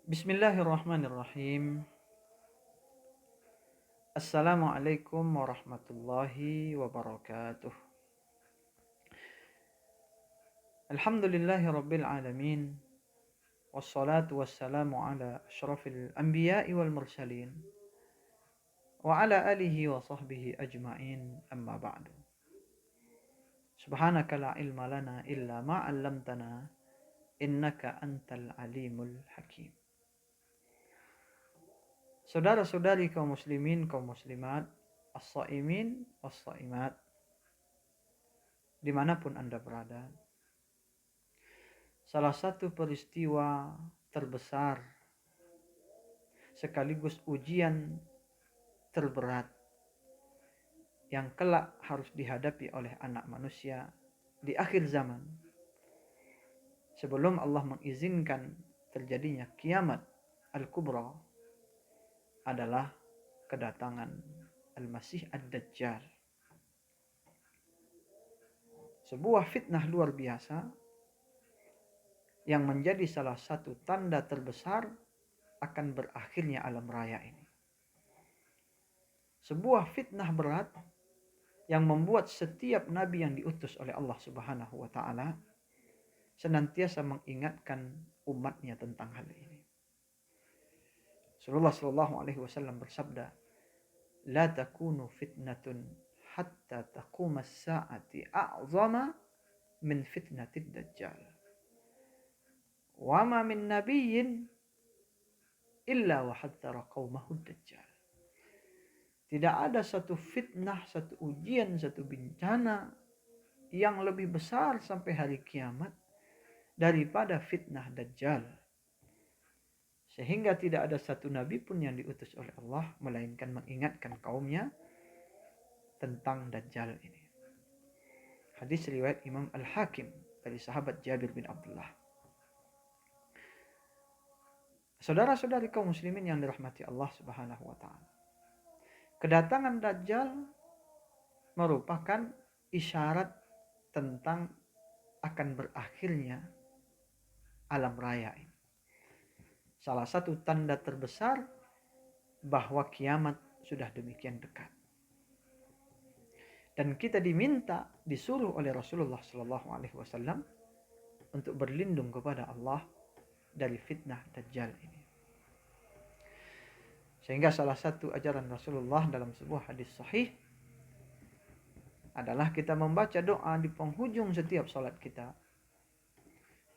Bismillahirrahmanirrahim. Assalamualaikum warahmatullahi wabarakatuh. Alhamdulillahi rabbil alamin. Wassalatu wassalamu ala ashrafil anbiya'i wal mursalin. Wa ala alihi wa sahbihi ajma'in, amma ba'du. Subhanaka la ilma lana illa ma 'allamtana innaka antal alimul hakim. Saudara-saudari kaum muslimin, kaum muslimat, as-shaimin, was-shaimat, dimanapun Anda berada, salah satu peristiwa terbesar sekaligus ujian terberat yang kelak harus dihadapi oleh anak manusia di akhir zaman, sebelum Allah mengizinkan terjadinya kiamat al-kubra, adalah kedatangan Al-Masih Ad-Dajjal. Sebuah fitnah luar biasa yang menjadi salah satu tanda terbesar akan berakhirnya alam raya ini. Sebuah fitnah berat yang membuat setiap nabi yang diutus oleh Allah Subhanahu wa taala senantiasa mengingatkan umatnya tentang hal ini. Rasulullah sallallahu alaihi wasallam bersabda, "La takunu fitnatun hatta taquma as-sa'ati a'zama min fitnatid dajjal. Wa ma min nabiyyin illa wa haddara qaumahu dajjal." Tidak ada satu fitnah, satu ujian, satu bencana yang lebih besar sampai hari kiamat daripada fitnah Dajjal. Sehingga tidak ada satu nabi pun yang diutus oleh Allah melainkan mengingatkan kaumnya tentang Dajjal ini. Hadis riwayat Imam Al-Hakim dari sahabat Jabir bin Abdullah. Saudara-saudari kaum muslimin yang dirahmati Allah Subhanahu wa taala, kedatangan Dajjal merupakan isyarat tentang akan berakhirnya alam raya ini. Salah satu tanda terbesar bahwa kiamat sudah demikian dekat. Dan kita disuruh oleh Rasulullah Sallallahu Alaihi Wasallam untuk berlindung kepada Allah dari fitnah Dajjal ini. Sehingga salah satu ajaran Rasulullah dalam sebuah hadis sahih adalah kita membaca doa di penghujung setiap salat kita.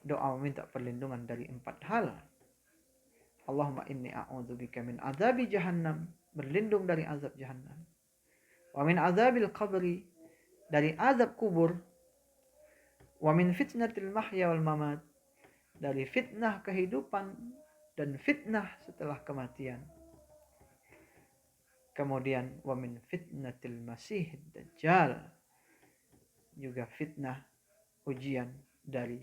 Doa meminta perlindungan dari 4 hal. Allahumma inni a'udzubika min azabi jahannam, berlindung dari azab jahannam. Wa min azabil qabri, dari azab kubur. Wa min fitnatil mahya wal mamat, dari fitnah kehidupan dan fitnah setelah kematian. Kemudian wa min fitnatil masih dajjal, juga fitnah ujian dari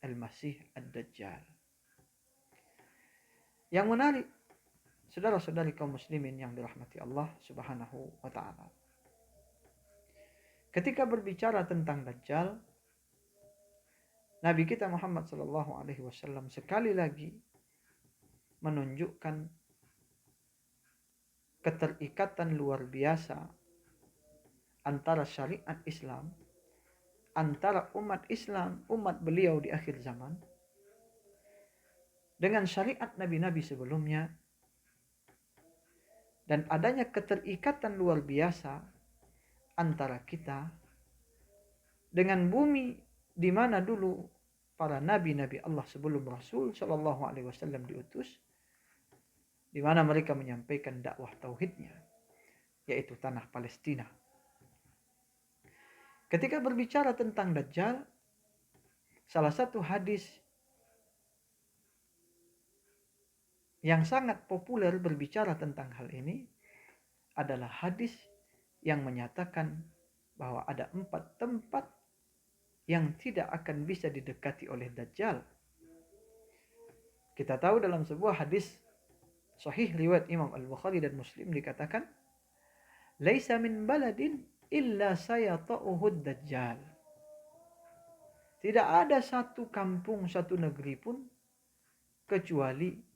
al-masih ad-dajjal. Yang menarik, saudara-saudari kaum muslimin yang dirahmati Allah Subhanahu wa taala, ketika berbicara tentang Dajjal, Nabi kita Muhammad sallallahu alaihi wasallam sekali lagi menunjukkan keterikatan luar biasa antara syariat Islam, antara umat Islam, umat beliau di akhir zaman, dengan syariat nabi-nabi sebelumnya, dan adanya keterikatan luar biasa antara kita dengan bumi di mana dulu para nabi-nabi Allah sebelum Rasul Shallallahu Alaihi Wasallam diutus, di mana mereka menyampaikan dakwah tauhidnya, yaitu tanah Palestina. Ketika berbicara tentang Dajjal, salah satu hadis yang sangat populer berbicara tentang hal ini adalah hadis yang menyatakan bahwa ada 4 tempat yang tidak akan bisa didekati oleh Dajjal. Kita tahu dalam sebuah hadis sahih riwayat Imam Al-Bukhari dan Muslim dikatakan, "Laisa min baladin illa sayata'uhud Dajjal." Tidak ada satu kampung, satu negeri pun kecuali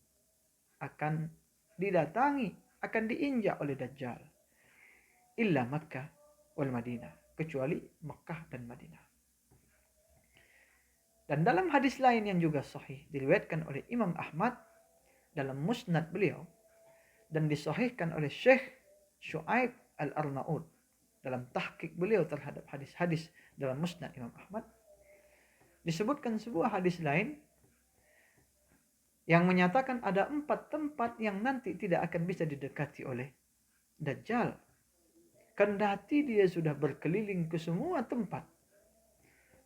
akan didatangi, akan diinjak oleh Dajjal. Illa Makkah wal Madinah, kecuali Makkah dan Madinah. Dan dalam hadis lain yang juga sahih diriwayatkan oleh Imam Ahmad dalam musnad beliau dan disahihkan oleh Syekh Syuaib Al-Arnaud dalam tahqiq beliau terhadap hadis-hadis dalam musnad Imam Ahmad, disebutkan sebuah hadis lain yang menyatakan ada 4 tempat yang nanti tidak akan bisa didekati oleh Dajjal. Kendati dia sudah berkeliling ke semua tempat,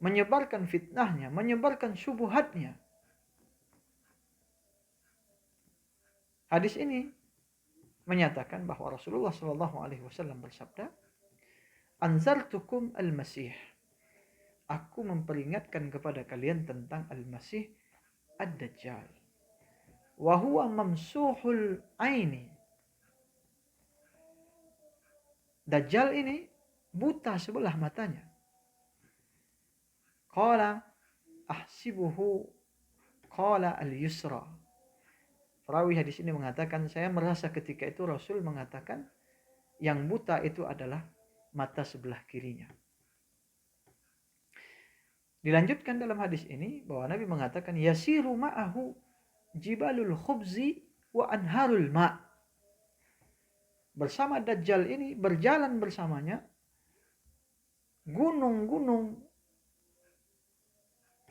menyebarkan fitnahnya, menyebarkan syubhatnya. Hadis ini menyatakan bahwa Rasulullah SAW bersabda, "Anzartukum al-Masih." Aku memperingatkan kepada kalian tentang al-Masih ad-Dajjal. Wa huwa mamsuhul aini. Dajjal ini buta sebelah matanya. Qala ahsibuhu qala al-yusra. Perawi hadis ini mengatakan, saya merasa ketika itu Rasul mengatakan yang buta itu adalah mata sebelah kirinya. Dilanjutkan dalam hadis ini bahwa Nabi mengatakan yasiru ma'ahu jibalul khubzi wa anharul ma'. Bersama Dajjal ini berjalan bersamanya gunung-gunung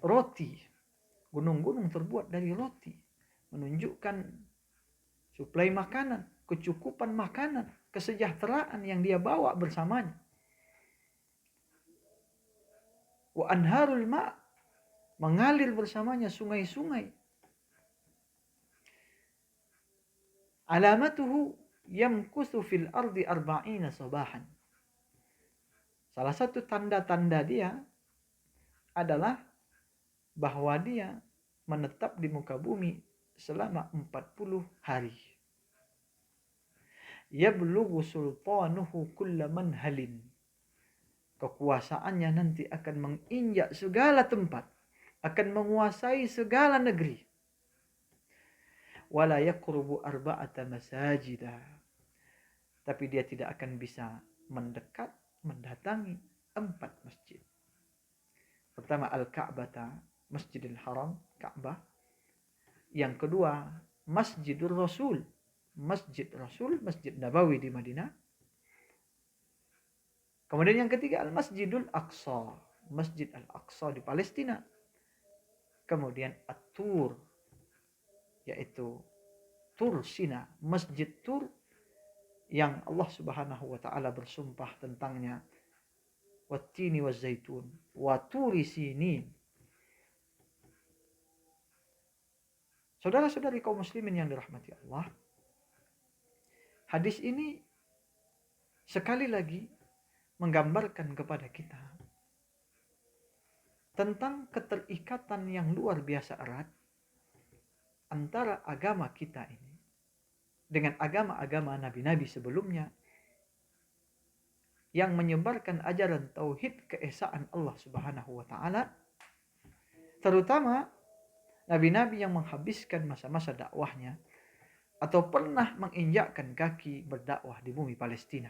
roti. Gunung-gunung terbuat dari roti. Menunjukkan suplai makanan, kecukupan makanan, kesejahteraan yang dia bawa bersamanya. Wa anharul ma', mengalir bersamanya sungai-sungai. Alamatuhu yamkuthu fil ardi 40 sabahan. Salah satu tanda-tanda dia adalah bahwa dia menetap di muka bumi selama 40 hari. Yablughu sultanuhu kulla manhalin. Kekuasaannya nanti akan menginjak segala tempat, akan menguasai segala negeri. Wala yaqrubu arba'ata masajida. Tapi dia tidak akan bisa mendekat, mendatangi 4 masjid. Pertama Al-Ka'bah, Masjidil Haram, Ka'bah. Yang kedua Masjidul Rasul, Masjid Rasul, Masjid Nabawi di Madinah. Kemudian yang ketiga Al-Masjidul Aqsa, Masjid Al-Aqsa di Palestina. Kemudian At-Tur, yaitu Tur Sina, Masjid Tur yang Allah Subhanahu wa taala bersumpah tentangnya. Wattini waz-zaitun wa turi sinin. Saudara-saudari kaum muslimin yang dirahmati Allah, hadis ini sekali lagi menggambarkan kepada kita tentang keterikatan yang luar biasa erat antara agama kita ini dengan agama-agama nabi-nabi sebelumnya yang menyebarkan ajaran tauhid keesaan Allah Subhanahu wa taala, terutama nabi-nabi yang menghabiskan masa-masa dakwahnya atau pernah menginjakkan kaki berdakwah di bumi Palestina.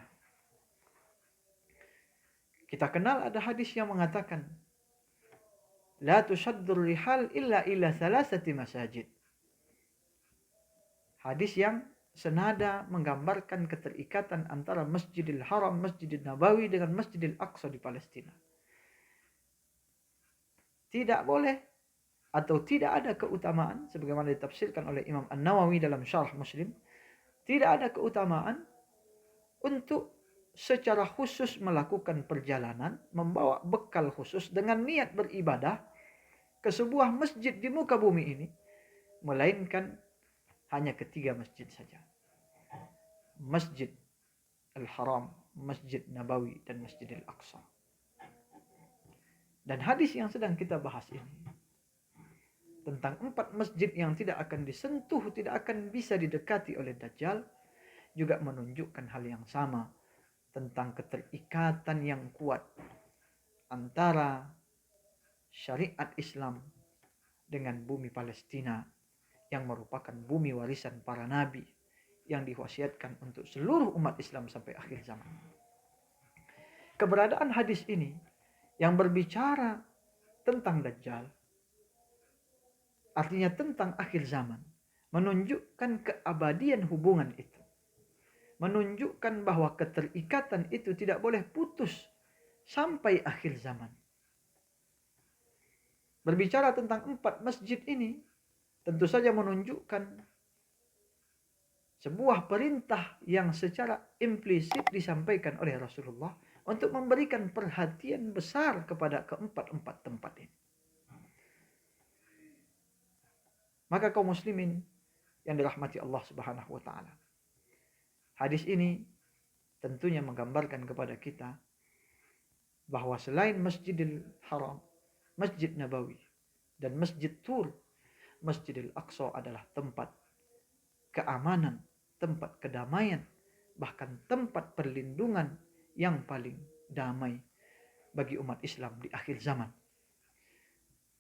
Kita kenal ada hadis yang mengatakan la tushaddur rihal illa ila thalathati masajid. Hadis yang senada menggambarkan keterikatan antara Masjidil Haram, Masjidil Nabawi dengan Masjidil Aqsa di Palestina. Tidak boleh atau tidak ada keutamaan sebagaimana ditafsirkan oleh Imam An-Nawawi dalam Syarah Muslim, tidak ada keutamaan untuk secara khusus melakukan perjalanan membawa bekal khusus dengan niat beribadah ke sebuah masjid di muka bumi ini, melainkan hanya 3 masjid saja. Masjid Al-Haram, Masjid Nabawi, dan Masjidil Aqsa. Dan hadis yang sedang kita bahas ini tentang 4 masjid yang tidak akan disentuh, tidak akan bisa didekati oleh Dajjal, juga menunjukkan hal yang sama tentang keterikatan yang kuat antara syariat Islam dengan bumi Palestina yang merupakan bumi warisan para nabi yang diwasiatkan untuk seluruh umat Islam sampai akhir zaman. Keberadaan hadis ini yang berbicara tentang Dajjal, artinya tentang akhir zaman, menunjukkan keabadian hubungan itu. Menunjukkan bahwa keterikatan itu tidak boleh putus sampai akhir zaman. Berbicara tentang 4 masjid ini, tentu saja menunjukkan sebuah perintah yang secara implisit disampaikan oleh Rasulullah untuk memberikan perhatian besar kepada keempat-empat tempat ini. Maka kaum muslimin yang dirahmati Allah Subhanahu wa taala, hadis ini tentunya menggambarkan kepada kita bahwa selain Masjidil Haram, Masjid Nabawi, dan Masjid Tur, Masjidil Aqsa adalah tempat keamanan, tempat kedamaian, bahkan tempat perlindungan yang paling damai bagi umat Islam di akhir zaman.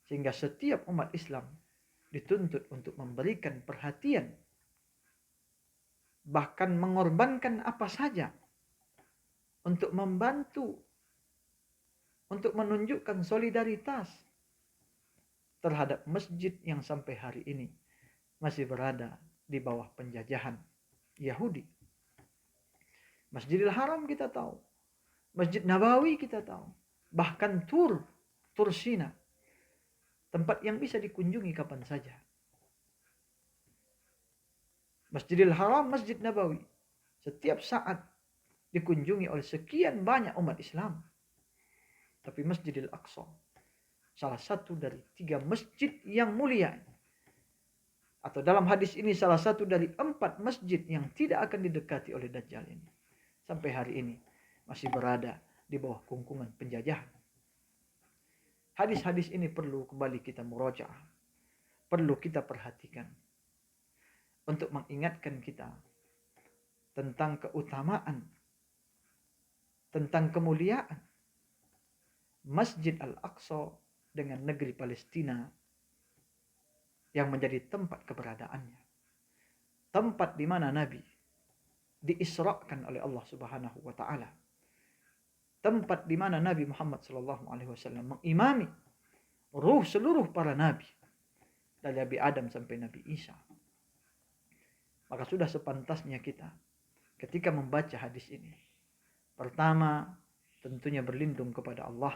Sehingga setiap umat Islam dituntut untuk memberikan perhatian, bahkan mengorbankan apa saja untuk membantu, untuk menunjukkan solidaritas terhadap masjid yang sampai hari ini masih berada di bawah penjajahan Yahudi. Masjidil Haram kita tahu, Masjid Nabawi kita tahu, bahkan Tur Sina, tempat yang bisa dikunjungi kapan saja. Masjidil Haram, Masjid Nabawi, setiap saat dikunjungi oleh sekian banyak umat Islam. Tapi Masjidil Aqsa, salah satu dari 3 masjid yang mulia, atau dalam hadis ini salah satu dari 4 masjid yang tidak akan didekati oleh Dajjal ini, sampai hari ini masih berada di bawah kungkungan penjajahan. Hadis-hadis ini perlu kembali kita murajaah, perlu kita perhatikan untuk mengingatkan kita tentang keutamaan, tentang kemuliaan Masjid Al-Aqsa dengan negeri Palestina yang menjadi tempat keberadaannya. Tempat di mana Nabi diisrakan oleh Allah Subhanahu wa taala. Tempat di mana Nabi Muhammad sallallahu alaihi wasallam mengimami ruh seluruh para nabi dari Nabi Adam sampai Nabi Isa. Maka sudah sepantasnya kita ketika membaca hadis ini, pertama tentunya berlindung kepada Allah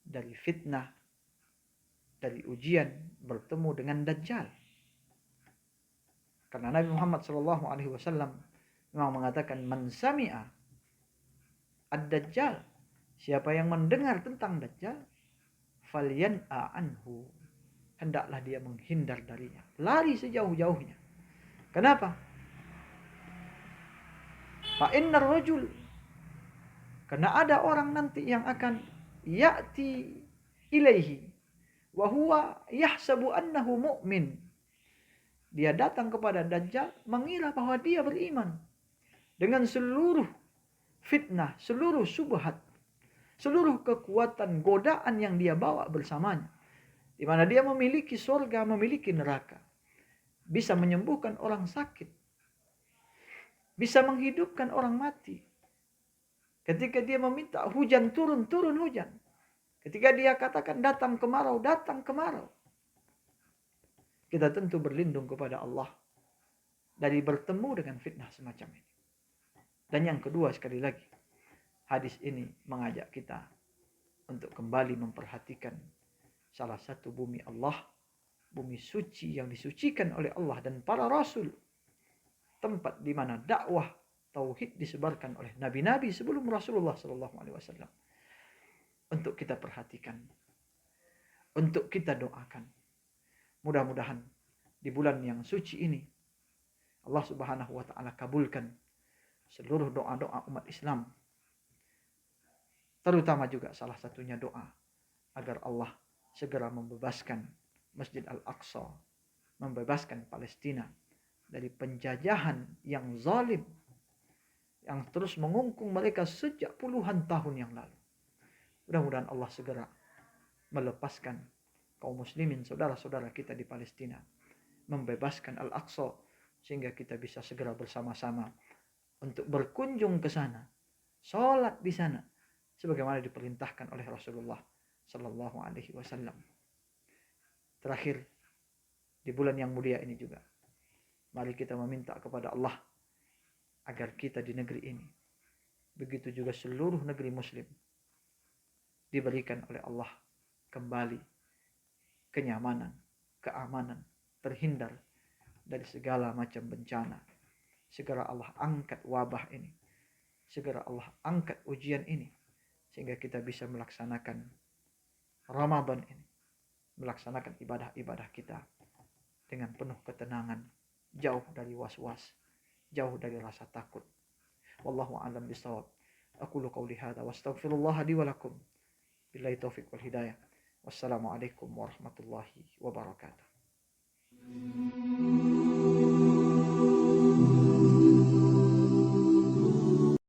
dari fitnah, dari ujian bertemu dengan Dajjal. Karena Nabi Muhammad SAW memang mengatakan, man sami'a ad-Dajjal, siapa yang mendengar tentang Dajjal, falyan'a anhu, hendaklah dia menghindar darinya, lari sejauh-jauhnya. Kenapa? Fa innar rajul, karena ada orang nanti yang akan ya'ti ilaihi wa huwa yahsabu annahu mu'min. Dia datang kepada Dajjal mengira bahwa dia beriman, dengan seluruh fitnah, seluruh subhat, seluruh kekuatan godaan yang dia bawa bersamanya, di mana dia memiliki surga, memiliki neraka, bisa menyembuhkan orang sakit, bisa menghidupkan orang mati. Ketika dia meminta hujan turun hujan. Ketika dia katakan datang kemarau, datang kemarau. Kita tentu berlindung kepada Allah dari bertemu dengan fitnah semacam ini. Dan yang kedua, sekali lagi, hadis ini mengajak kita untuk kembali memperhatikan salah satu bumi Allah, bumi suci yang disucikan oleh Allah dan para rasul, tempat di mana dakwah tauhid disebarkan oleh nabi-nabi sebelum Rasulullah SAW. Untuk kita perhatikan, untuk kita doakan. Mudah-mudahan di bulan yang suci ini Allah Subhanahu wa taala kabulkan seluruh doa-doa umat Islam. Terutama juga salah satunya doa agar Allah segera membebaskan Masjid Al-Aqsa, membebaskan Palestina dari penjajahan yang zalim yang terus mengungkung mereka sejak puluhan tahun yang lalu. Mudah-mudahan Allah segera melepaskan kaum muslimin, saudara-saudara kita di Palestina, membebaskan Al-Aqsa, sehingga kita bisa segera bersama-sama untuk berkunjung ke sana, sholat di sana, sebagaimana diperintahkan oleh Rasulullah Sallallahu Alaihi Wasallam. Terakhir, di bulan yang mulia ini juga, mari kita meminta kepada Allah agar kita di negeri ini, begitu juga seluruh negeri muslim, diberikan oleh Allah kembali kenyamanan, keamanan, terhindar dari segala macam bencana. Segera Allah angkat wabah ini, segera Allah angkat ujian ini, sehingga kita bisa melaksanakan Ramadan ini, melaksanakan ibadah-ibadah kita dengan penuh ketenangan, jauh dari was-was, jauh dari rasa takut. Wallahu a'lam bishawab. Aqulu qawli hadza wa astaghfirullah li wa lakum. Billahi taufiq wal hidayah. Wassalamualaikum warahmatullahi wabarakatuh.